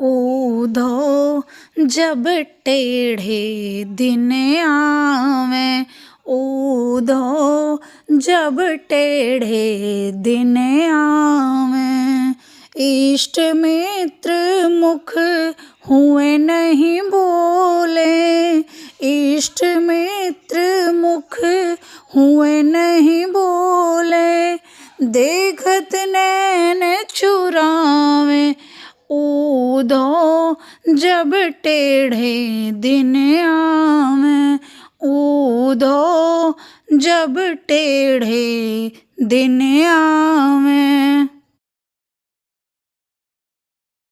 ऊधो जब टेढ़े दिन आवें, ऊधो जब टेढ़े दिन आवें। इष्ट मित्र मुख हुए नहीं बोले, इष्ट मित्र मुख हुए नहीं बोले। देखत नैन चुरावें, ऊधो जब टेढ़े दिन आवें, ऊधो जब टेढ़े दिन आवें।